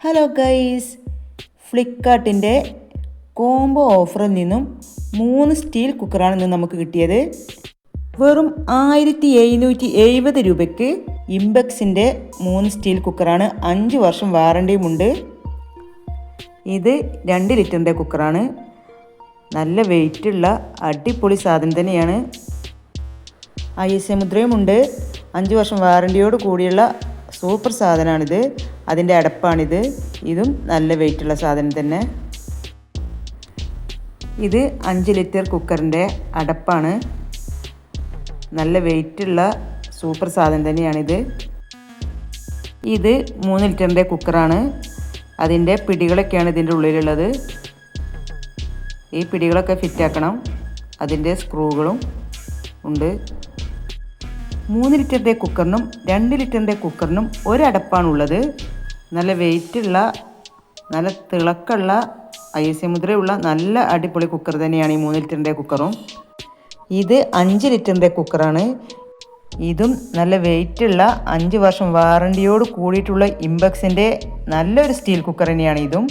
Hello guys, ഫ്ലിപ്കാർട്ടിൻ്റെ combo ഓഫറിൽ നിന്നും 3 steel കുക്കറാണ് ഇന്ന് നമുക്ക് കിട്ടിയത്. വെറും 1770 രൂപയ്ക്ക് ഇംബെക്സിൻ്റെ 3 സ്റ്റീൽ കുക്കറാണ്. 5 വർഷം വാറണ്ടിയുമുണ്ട്. ഇത് 2 ലിറ്ററിൻ്റെ കുക്കറാണ്. നല്ല വെയിറ്റുള്ള അടിപൊളി സാധനം തന്നെയാണ്. ISI മുദ്രയുമുണ്ട്. 5 വർഷം വാറണ്ടിയോട് കൂടിയുള്ള സൂപ്പർ സാധനമാണിത്. അതിൻ്റെ അടപ്പാണിത്. ഇതും നല്ല വെയിറ്റുള്ള സാധനം തന്നെ. ഇത് 5 ലിറ്റർ കുക്കറിൻ്റെ അടപ്പാണ്. നല്ല വെയിറ്റുള്ള സൂപ്പർ സാധനം തന്നെയാണിത്. ഇത് 3 ലിറ്ററിൻ്റെ കുക്കറാണ്. അതിൻ്റെ പിടികളൊക്കെയാണ് ഇതിൻ്റെ ഉള്ളിലുള്ളത്. ഈ പിടികളൊക്കെ ഫിറ്റാക്കണം. അതിൻ്റെ സ്ക്രൂകളും ഉണ്ട്. 3 ലിറ്ററിൻ്റെ കുക്കറിനും 2 ലിറ്ററിൻ്റെ കുക്കറിനും ഒരടപ്പാണുള്ളത്. നല്ല വെയിറ്റുള്ള, നല്ല തിളക്കമുള്ള, ISI മുദ്രയുള്ള നല്ല അടിപൊളി കുക്കർ തന്നെയാണ് ഈ 3 ലിറ്ററിൻ്റെ കുക്കറും. ഇത് 5 ലിറ്ററിൻ്റെ കുക്കറാണ്. ഇതും നല്ല വെയിറ്റുള്ള 5 വർഷം വാറണ്ടിയോട് കൂടിയിട്ടുള്ള ഇംബെക്സിൻ്റെ നല്ലൊരു സ്റ്റീൽ കുക്കർ തന്നെയാണ് ഇതും.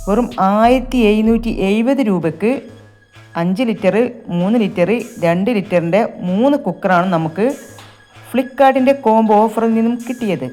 വെറും 1770 രൂപയ്ക്ക് 5 ലിറ്റർ, 3 ലിറ്റർ, 2 ലിറ്ററിൻ്റെ 3 കുക്കറാണ് നമുക്ക് ഫ്ലിപ്കാർട്ടിൻ്റെ കോംബോ ഓഫറിൽ നിന്നും കിട്ടിയത്.